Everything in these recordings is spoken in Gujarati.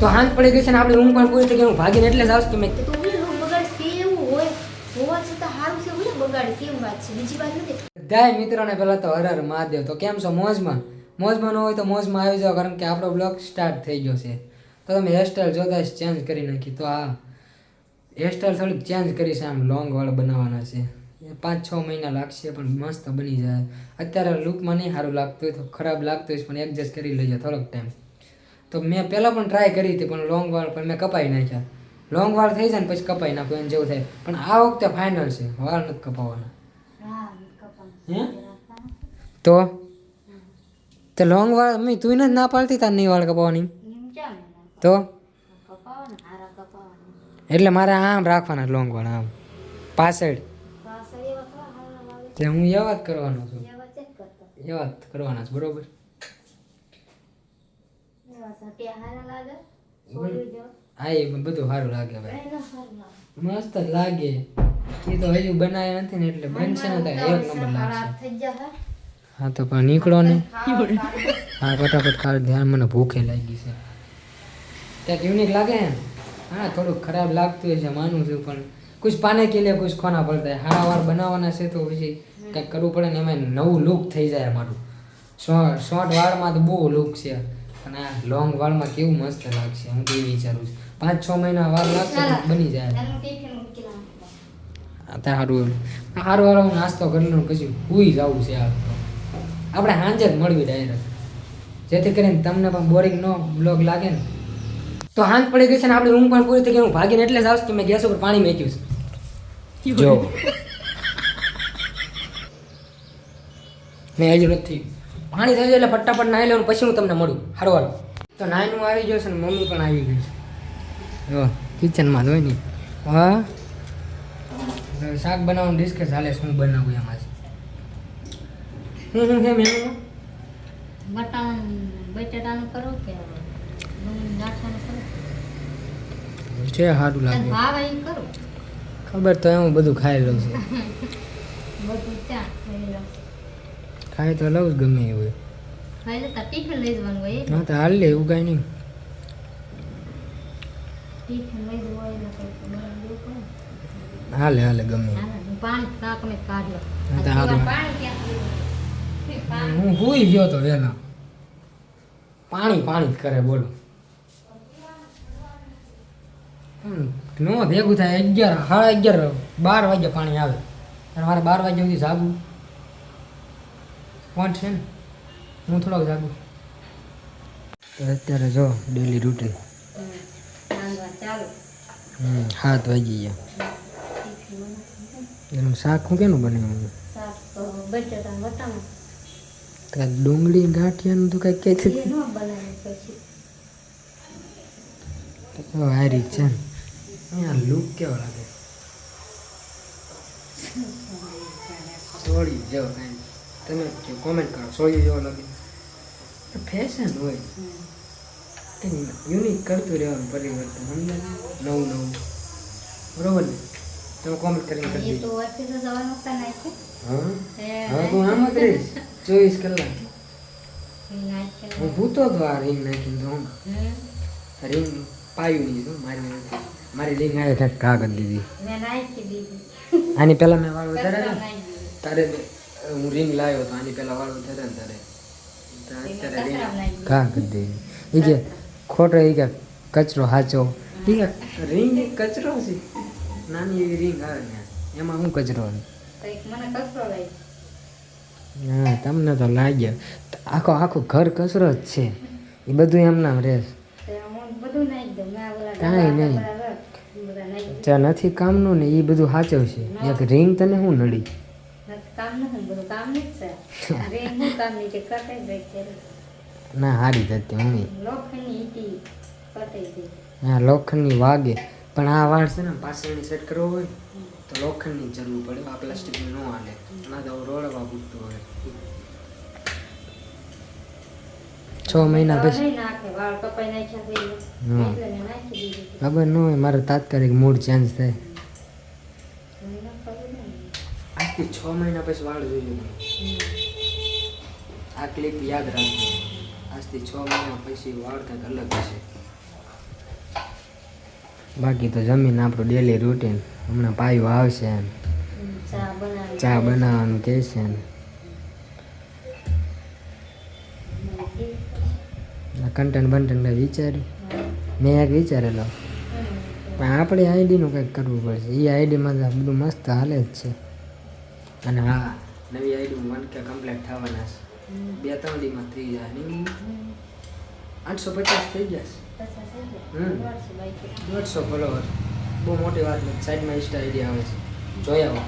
તો હાંજ પડી ગઈ છે ને આપણી ઊંઘ પણ પૂરી થઈ ગઈ. હું ભાગીને એટલે જ આવશ કે મેં તો હું બગાડ એવું હોય હોવા છતાં સારું છે હું બગાડ કેમ વાત છે બીજી વાત નથી. બધાય મિત્રોને પહેલા તો હર હર મહાદેવ. તો કેમ છો? મોજમાં ન હોય તો મોજમાં આવી જાઓ, કારણ કે આપણો બ્લોગ સ્ટાર્ટ થઈ ગયો છે. તો તમે હેરસ્ટાઈલ જોતા ચેન્જ કરી નાખી. તો આ હેરસ્ટાઈલ થોડીક ચેન્જ કરી છે, આમ લોંગ વાળ બનાવવાના છે. 5-6 મહિના લાગશે પણ મસ્ત બની જાય. અત્યારે લુકમાં નહીં સારું લાગતું હોય તો ખરાબ લાગતું હોય પણ એડજસ્ટ કરી લેજો થોડોક ટાઈમ. તો મેં પહેલાં પણ ટ્રાય કરી હતી પણ લોંગ વાળ પણ મેં કપાઈ નાખ્યા. લોંગ વાળ થઈ જાય ને પછી કપાઈ નાખું એને જેવું થાય. પણ આ વખતે ફાઇનલ છે, વાળ નથી કપાવવાના. હે તો લોંગ વાળ મેં તું જ ના પાડતી તાર નહીં વાળ કપાવવાની. તો એટલે મારે આમ રાખવાના લોંગ વાળ, આમ પાછળ. તે હું એવા જ કરવાનો છું, એવા જ કરવાના છે. બરોબર. હા એ બધું સારું લાગે ભાઈ, મસ્ત જ લાગે. એ તો હજુ બનાવ્યા નથી ને એટલે બનશે ને ત્યારે 1 નંબર લાગશે. હા તો પણ નીકળો ને. હા ફટાફટ ખાવ, ધ્યાન મને ભૂખે લાગી છે. ક્યાંક યુનિક લાગે ને. હા થોડુંક ખરાબ લાગતું હોય છે માનું છું, પણ કુછ પાને કે લે કુછ ખોના પડતા. હારા વાર બનાવવાના છે તો પછી કંઈક કરવું પડે ને. એમાં નવું લુક થઈ જાય અમારું. શોર્ટ વાળમાં તો બહુ લુક છે, અને આ લોંગ વાળમાં કેવું મસ્ત લાગશે. હું તો એ વિચારું છું 5-6 મહિના વાર લાગશે બની જાય. સારું સારું હું નાસ્તો કરી લઉં પછી હુઈ જવું છે. આ તો આપણે સાંજે જ મળવી ડાયરેક્ટ, જેથી કરીને તમને પણ બોરિંગ નો બ્લોગ લાગે ને. તો હાંજ પડી ગઈ છે ને આપણી ઊંઘ પણ પૂરી થઈ ગઈ. હું ભાગીને એટલે જ આવશ કે મેં ગેસ ઉપર પાણી મેક્યું છે. જો મેં હજુ નથી પાણી થઈ જાય એટલે ફટાફટ નાહી લેવાનું પછી હું તમને મળું. હારું તો નાઈનું આવી ગયો છે ને મમ્મી પણ આવી ગઈ છે. જો કિચનમાં જોઈ નહીં. હા શાક બનાવવાનું ડિસ્કસ ચાલે છે. હું બનાવું એમાં હું છે મેનુ બટાટાનું કરો કે છે સારું લાગે. ભાવ એમ કરો ખબર તો હું બધું ખાઈ લઉં છું. બધું ચા ખાઈ તો લઉં જ ગમે એવું હોય. ખાઈ લેતા ટિફિન લઈ જવાનું હોય. હા તો હાલ લે, એવું કાંઈ નહીં. ટિફિન લઈ જવું હોય એટલે કંઈક બનાવી દેવું પડે. હાલે ગમે. પાણી કાકમે કાઢ લો. હા તો હારું. પાણી ક્યાં હું ભૂઈ ગયો તો વહેલા. પાણી જ કરે બોલો. નો ભેગું થાય 11, 11:30, 12 વાગે પાણી આવે અને મારે 12 વાગ્યા સુધી જાગું કોણ છે ને. હું થોડોક જાગું. તો અત્યારે જો ડેલી રૂટીન 7 વાગી ગયા. એનું શાક હું કેનું બનાવ્યું? ડુંગળી ગાંઠિયાનું તો કંઈક કહેતી હારી છે ને. અહીંયા લુક કેવો લાગે, સોળી જેવો કાંઈ. તમે કોમેન્ટ કરો સોળી જેવો લાગે. ફેશન હોય યુનિક કરતું રહેવાનું, પરિવર્તન સમજાય, નવું બરોબર ને. તમે કોમેન્ટ કરીને કરી દેજો. હા હવે તું આમ જ રહીશ 24 કલાક. હું ભૂતો હતો આ રીંગ નાખીને. તો હું રીંગ પાયું નહીં તો મારી રીંગ આવે કંઈક ઘા કરી દીધી. આની પહેલાં મેં વાળ વધારે તારે હું રીંગ લાવ્યો તો આની પહેલાં વાળ વધારે ને તારે અત્યારે રીંગ ઘા કરી દીધી. એ કે ખોટો એ કે કચરો સાચો. ઠીક છે રીંગ કચરો છે, નાની એવી રીંગ આવે ને એમાં શું કચરો? હા તમને તો લાગ્યો આખું ઘર કચરો જ છે. એ બધું એમનામ રહેશે, કાંઈ નહીં. જ્યાં નથી કામનું ને એ બધું સાચવ છે. એક રીંગ તને શું નડી? ના હારી જતી મમ્મી. હા લોખંડની વાગે પણ આ વાળ છે ને પાછળની સેટ કરવો હોય તો લોખંડની જરૂર પડે. આ પ્લાસ્ટિકની ન હાલે. ના તો રોડવા પૂરતું હોય. 6 મહિના પછી ખબર ન હોય મારે તાત્કાલિક મૂડ ચેન્જ થાય. આજથી 6 મહિના પછી વાળ જોઈ લો. આ ક્લિપ યાદ રાખજો. આજથી 6 મહિના પછી વાળ કંઈક અલગ હશે. બાકી તો જમીન આપણું ડેલી રૂટીન. હમણાં પાયું આવશે એમ ચા બનાવવાનું કહે છે એમ. કન્ટેન્ટ બંટેન્ટ કંઈ વિચાર્યું? મેં એક વિચારેલો પણ આપણે આઈડીનું કંઈક કરવું પડશે. એ આઈડીમાં તો બધું મસ્ત હાલે જ છે. અને હા, નવી આઈડીમાં 1K કમ્પ્લીટ થવાના છે. 2-3 દીમાં થઈ જાય. 850 થઈ જશે. 150 ફોલોવર બહુ મોટી વાત નથી. સાઈડમાં ઇન્સ્ટા આઈડી આવે છે, જોઈ આવો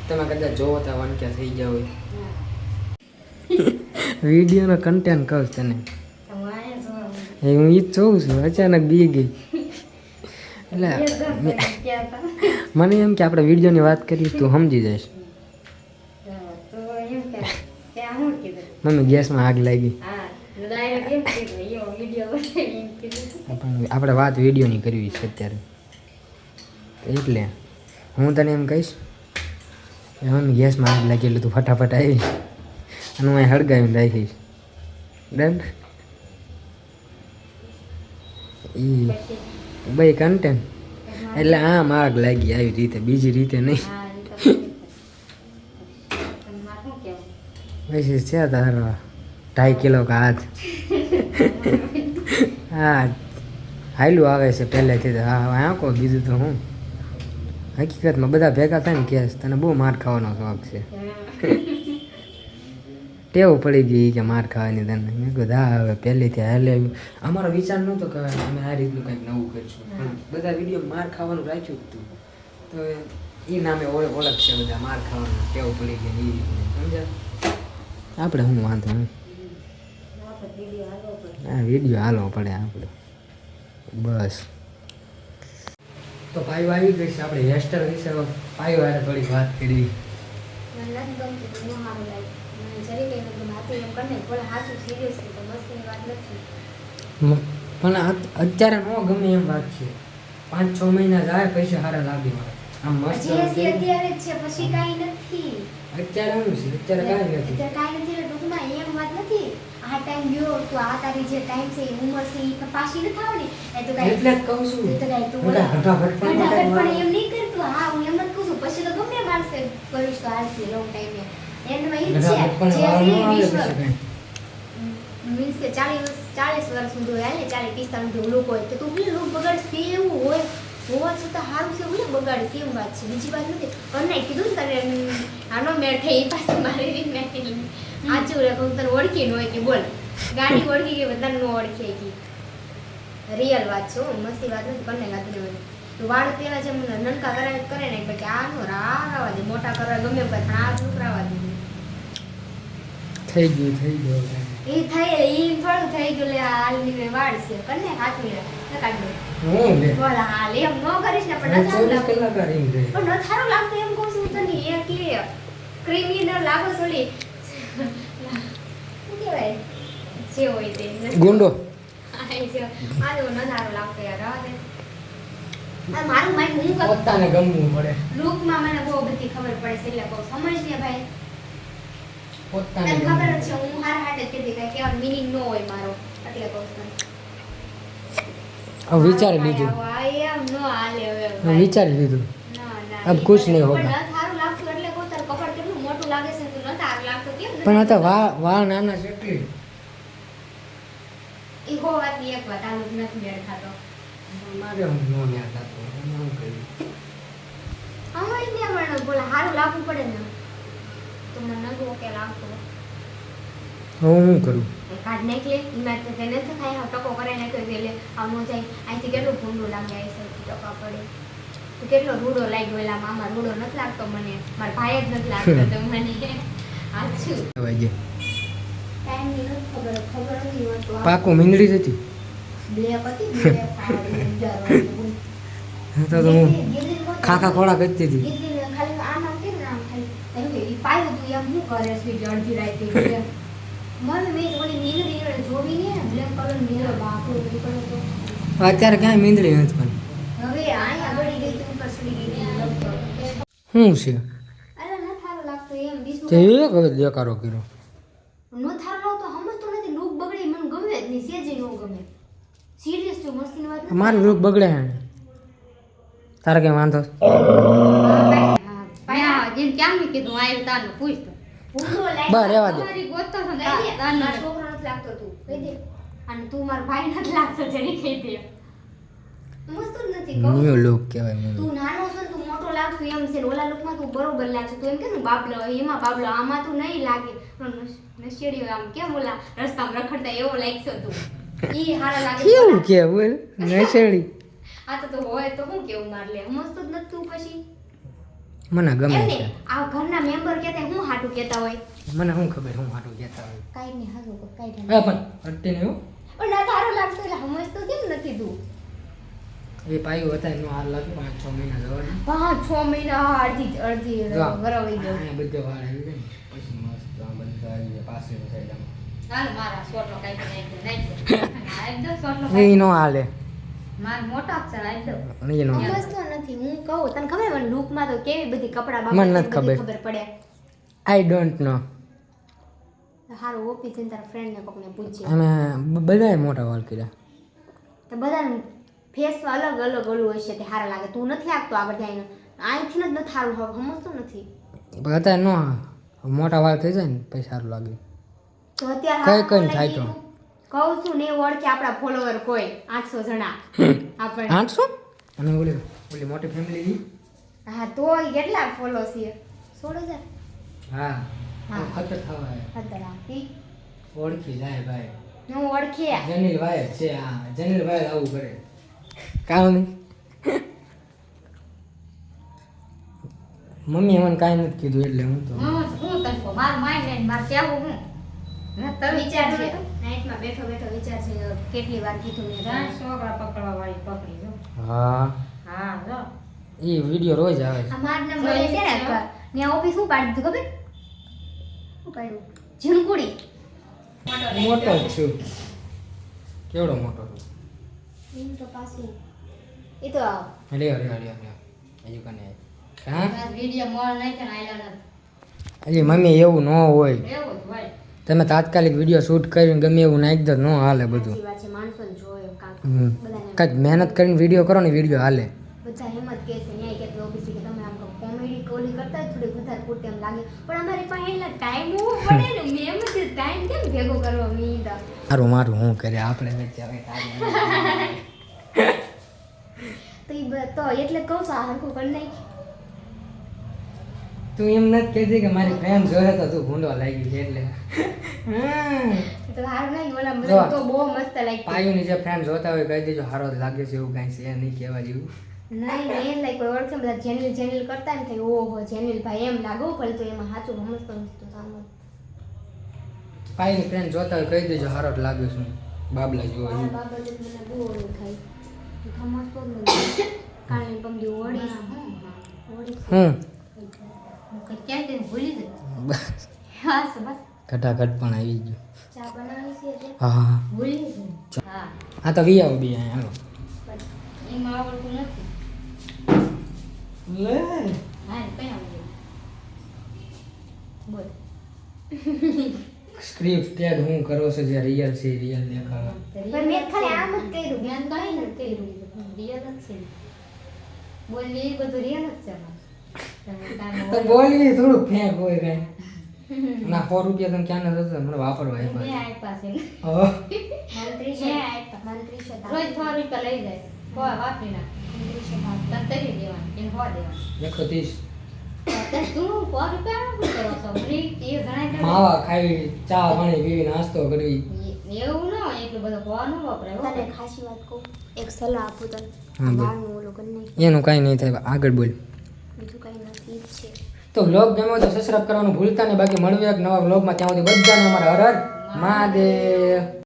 તમે કદાચ જોવો તો 1K થઈ ગયા હોય. વિડીયોનો કન્ટેન્ટ કહું તને, હું ઈ જ જોઉં છું. અચાનક બી ગઈ એટલે મને એમ કે આપણે વિડીયોની વાત કરીશ તું સમજી જઈશ. મમ્મી ગેસમાં આગ લાગી. આપણે વાત વિડીયોની કરવી છે અત્યારે, એટલે હું તને એમ કહીશ કે મમ્મી ગેસમાં આગ લાગી એટલે તું ફટાફટ આવી અને હું અહીં હળગાવીને રાખીશ. ડન? એ ભાઈ કન્ટેન્ટ એટલે આમ આગ લાગી આવી રીતે, બીજી રીતે નહીં. પછી છે તારો 2.5 કિલો કા હાથ. હા હાયલું આવે છે પહેલેથી તો. હા આંકો બીજું તો હું હકીકતમાં બધા ભેગા થાય ને કેસ તને બહુ માર ખાવાનો શોખ છે. ટેવ પડી ગઈ કે માર ખાવાની તને. મેં કીધું હા હવે પહેલેથી હાલે. અમારો વિચાર નહોતો કે અમે આ રીતનું કંઈક નવું કરીશું, પણ બધા વિડીયો માર ખાવાનું રાખ્યું જ હતું. તો એ નામે ઓળખ છે બધા માર ખાવાનું ટેવ પડી ગઈ એ રીતનું. સમજ્યા? આપણે શું વાંધો નહીં, હા વિડીયો હાલવો પડે આપણે બસ. તો પાયો આવી ગઈ છે. આપણે હેરસ્ટાઈલ વિશે પાયો વાળા થોડીક વાત કરી. પણ અત્યારે ન ગમે એમ વાત છે. 5-6 મહિના જાય પૈસા સારા લાગે આમ મસ્ત. અત્યારે છે પછી કાંઈ નથી. અત્યારે શું છે? અત્યારે કાંઈ નથી. અત્યારે કાંઈ નથી એટલે ટૂંકમાં એમ વાત નથી. આ ટાઈમ ગયો તો આ તારી જે ટાઈમ છે ઉંમર છે એ પાછી નથી આવવાની. એ તો કાંઈ એટલે જ કહું છું. તો કાંઈ તું ફટાફટ પણ એમ નહીં કરતું. હા હું એમ જ કહું છું. પછી તો ગમે મારશે કરીશ તો હાલશે લોંગ ટાઈમે. એન્ડમાં ઈ છે મીન્સ કે 40 વર્ષ સુધી હાલે 40-45 સુધી લોકો હોય તો તું ભલે લોક બગાડશે એવું હોય હોવા છતાં સારું છે ભલે બગાડે એમ વાત છે. બીજી વાત નથી. કને કીધું ને તને આનો મેળ થઈ પાછી મારી રીત નાખી આચું રે કહું તને ઓળખી ન હોય કે બોલ ગાડી ઓળખી કે તને ન ઓળખી કે રિયલ વાત છે. મસ્તી વાત નથી. કને ગાતી હોય તો વાળ પેલા જેમ નનકા કરે ને કે આનો રાવા દે મોટા કરવા ગમે પણ આ છોકરાવા દે થઈ ગયું એ થઈ ઈ થોડું થઈ ગયું. લે હાલ ની વાળ છે કને હાથવી રે કાઢ હું લે બોલ હાલ એમ ન કરીશ ને પણ નથી સારું લાગતું એમ કહું છું તને એ કે ક્રિમિનલ લાગો સોલી શું કહેવાય જે હોય તે ગુંડો આ જો ન સારું લાગતું યાર આ દે આ મારું માઈક હું કરું પોતાને ગમવું પડે. લુકમાં મને બહુ બધી ખબર પડે છે એટલે કહું સમજ ને ભાઈ. પોતાને તને ખબર જ છે હું મારા હાટે કીધી કે કેવા મીનિંગ નો હોય મારો એટલે કહું છું. अब विचार लीजिए, એમ નો હાલે હવે विचार लीजिए, ના अब कुछ नहीं होगा. પણ થારું લાગતું એટલે કહું તાર કપડ કેટલું મોટું લાગે છે તું ન થારું લાગતું કેમ પણ આ તો વાળ નાના છે એટલે ઈ હો વાતની એક વાત આલું નથી મેળ ખાતો. મારે હું નો યાદ હતો હું કહ્યું અમારી ને પણ બોલા હારું લાગવું પડે ને તો મને નગો કે લાગતો હું કરું કાઢ નાખલે ઈમાં તો તેને તો થાય ટકો કરે નાખ્યો એટલે આમ જાય અહીંથી કેટલું ભૂંડું લાગે આ સૌથી ટકા પડે તો કેટલો રૂડો લાગ્યો એલા મામા રૂડો નથી લાગતો મને મારા ભાઈ જ નથી લાગતો તો મને આછું વાગે ટાઈમ ની નથી ખબર નથી હોતો પાકો મીંદડી હતી બ્લેક હતી બ્લેક ખાડી જારો તો હું ખાખા ખોળા કરતી હતી ગીતલી ખાલી આ નામ કે નામ ખાલી એમ કે ઈ પાયો તું એમ હું કરે છે અડધી રાતે મને મેં ઓલી મીંદડી જોવી ને બ્લેક કલર મીંદડો બાપરો નીકળ્યો તો અત્યારે ક્યાંય મીંદડી નથી પણ હવે આયા ગળી ગઈ તો ઉપર સડી ગઈ લગતો શું છે અરે ન થારો લાગતો એમ બીજું તે એક હવે દેકારો કર્યો ન થારો લાગતો સમજતો નથી લુક બગડી મને ગમે જ નહીં સેજે નો ગમે સિરિયસ છું મસ્તીની વાત નથી. મારું રૂપ બગડે હે તારે કઈ વાંધો છે? જેમ કેમ નહીં કીધું આવ્યું તારનું પૂછતો ભૂંડો લાગ્યો. બસ રહેવા દે. મારી ગોતો છો ને કહી દે, તારનું મારો છોકરો નથી લાગતો તું કહી દે. અને તું મારો ભાઈ નથી લાગતો જરી કહી દે. મસ્ત જ નથી કહું. ન્યુ લુક કહેવાય મને. તું નાનો છો ને તું મોટો લાગશું એમ છે ને ઓલા લુકમાં તું બરોબર લાગશે તું એમ કે ને બાબલો એમાં બાબલો આમાં તું નહીં લાગે નશેડી આમ કેમ ઓલા રસ્તામાં રખડતા એવો લાગશો તું ઈ હારા લાગે કેવું કે બોલ નશેડી આ તો હોય તો હું કેવું માર લે મસ્ત જ નથી તું પછી મને ગમે એમ છે. ને આ ઘરના મેમ્બર કહેતા હું હાટું કહેતા હોય મને શું ખબર હું હાટું કહેતા હોય. કાઈ નહીં હારું કાઈ નહીં હા પણ અટતી નહીં હો. પણ ના તારો લાગતો એટલે સમજતો કેમ નથી તું એ પાયું હતા એનો હાલ લાગે 5-6 મહિના જવાની. 5-6 મહિના અડધી જો. વરવાઈ ગયો અહીંયા બધે વાળ આવી જાય ને. પછી મસ્ત આ બધા આવી જાય પાછળની side આમ. હાલ મારા સોટલો કાંઈ નાખી દો સોટલો એ નો હાલે. માર મોટા છે આવી દો એ નો હાલે. સમજતો નથી હું કહું તને ખબર મને લુકમાં તો કેવી બધી કપડા મને બાપડા નથી ખબર. ખબર પડે આઈ ડોન્ટ નો. હારું ઓફિસ જઈને તારા ફ્રેન્ડને કોકને પૂછજે અમે બધાએ મોટા વાળ કર્યા. તો બધાને ફેસ અલગ અલગ ઓલું હશે તે સારા લાગે તું નથી લાગતો આગળ જઈને અહીંથી જ નથી સારું હવે સમજતો નથી પણ અત્યારે નો મોટા વાળ થઈ જાય ને પછી સારું લાગે. તો અત્યારે કઈ હારું થાય તો. લાગી તું? કહું છું ને ઓળખે આપણા ફોલોવર કોઈ 800 જણા આપણે 800 અને ઓલી મોટી ફેમિલી હા તો કેટલા ફોલો છે 16000 હા હા. ખતર થવા હતા ઓળખી જાય ભાઈ. હું ઓળખે જનીલ ભાઈ જ છે હા જનીલ ભાઈ આવું કરે કામ નહીં. મમ્મીએ મને કાંઈ નથી કીધું એટલે હું તો હું તને કહું માર માય ને માર કેવું હું મેં તમે વિચાર વિચાર છે નાઈટમાં બેઠો બેઠો વિચાર છે કેટલી વાર કીધું મેં ત્રણ તને. છોકરા પકડવા વાળી પકડી જો હા હા જો એ વિડીયો રોજ આવે છે. આ માર નંબર છે ને ત્યાં ઓફિસ શું પાડી દીધું ખબર શું પાડ્યું ઝીણકુડી મોટો જ છું કેવડો મોટો છું એમ તો પાછું એ તો લ્યો હજુ કને હા વિડીયો મોર નાખે ને આયલા હજી મમ્મી એવું ન હોય નથી એવું જ હોય તમે તાત્કાલિક વિડીયો શૂટ કરીને ગમે એવું નાખી દો ન હાલે બધું. સાચી વાત છે માણસોને જોયો કાંક બધાને કાંઈક મહેનત કરીને વિડીયો કરો ને વિડીયો હાલે. બધા હિંમત કે છે ન્યાય કે ઓફિસે કે તમે આમ કોમેડી કોલી કરતા જ થોડી વધારે પૂરતી એમ લાગે પણ અમારી પાસે એટલા ટાઈમ હોવો પડે ને મેં એમ જ ટાઈમ કેમ ભેગો કરવો મી તો મારું મારું શું કરે આપણે વચ્ચે હવે તો એટલે કહું છું આ હરખું કરી નાખ તું એમ નથી કહેતી કે મારી ફ્રેન્ડ જોયે તો તું ભૂંડો લાગી છે એટલે તો હારું નહીં ઓલા જો. બધા તો બહુ મસ્ત લાગી પાયુની જે ફ્રેન્ડ જોતા હોય કહી દેજો હારો જ લાગે છે એવું કાંઈ છે નહીં કહેવા જેવું. નહીં નહીં લાઈક કોઈ ઓળખે બધા જેનિલ કરતા ને થાય ઓહો જેનિલ ભાઈ એમ લાગો પણ તો એમાં સાચું સમજતો નથી તો સામે પાયુની ફ્રેન્ડ જોતા હોય કહી દેજો હારો જ લાગે છું બાબલા જેવો આ છે. બાબતે મને બહુ ઓલું થાય સમજતો જ નથી કાલે પમદી ઓળી હું ક્યાં તેને ભૂલી જાય બસ બસ બસ ઘટાઘટ પણ આવી ગયું. ચા બનાવી છે એટલે હા ભૂલી જાય હા આ તો વી આવો બી અહીંયા હાલો. એમાં આવડતું નથી લે હા ને કઈ આવડે બોલ સ્ક્રિપ્ટેડ હું કરો છો જે રિયલ છે રિયલ દેખાડો. પણ મેં ખાલી આમ જ કર્યું જ્ઞાન મેં કાંઈ નથી કર્યું રિયલ જ છે બોલી એ બધું રિયલ જ છે તમે કાંઈ તો બોલવી થોડું ફેંક હોય કાંઈ ના 100 રૂપિયા તમે ક્યાં નથી મને વાપરવા મેં આપ્યા આપ્યા છે હવે મંત્રી છે મંત્રી છે રોજ 100 રૂપિયા લઈ જાય હોય વાપરી નાખ મંત્રી છે તને તરી દેવાનું એને હો દેવાનું 130 તું 100 રૂપિયા શું કરો છો ફ્રી એ ઘણા માવા ખાવી ચા પાણી પીવી નાસ્તો કરવી એવું ન હોય એટલું બધું હો ન વાપરે હો. તને ખાસી વાત કહું એક સલાહ આપું તને હા, બોલ. બહારનું ઓલું કરી નાખ એનું કાંઈ નહીં થાય આગળ બોલ. બીજું કાંઈ નથી ઈ જ છે તો વ્લોગ ગમ્યો હોય તો સબસ્ક્રાઇબ કરવાનું ભૂલતા નહીં બાકી મળવું એક નવા વ્લોગમાં ત્યાં સુધી બધાને અમારા હર હર મહાદેવ.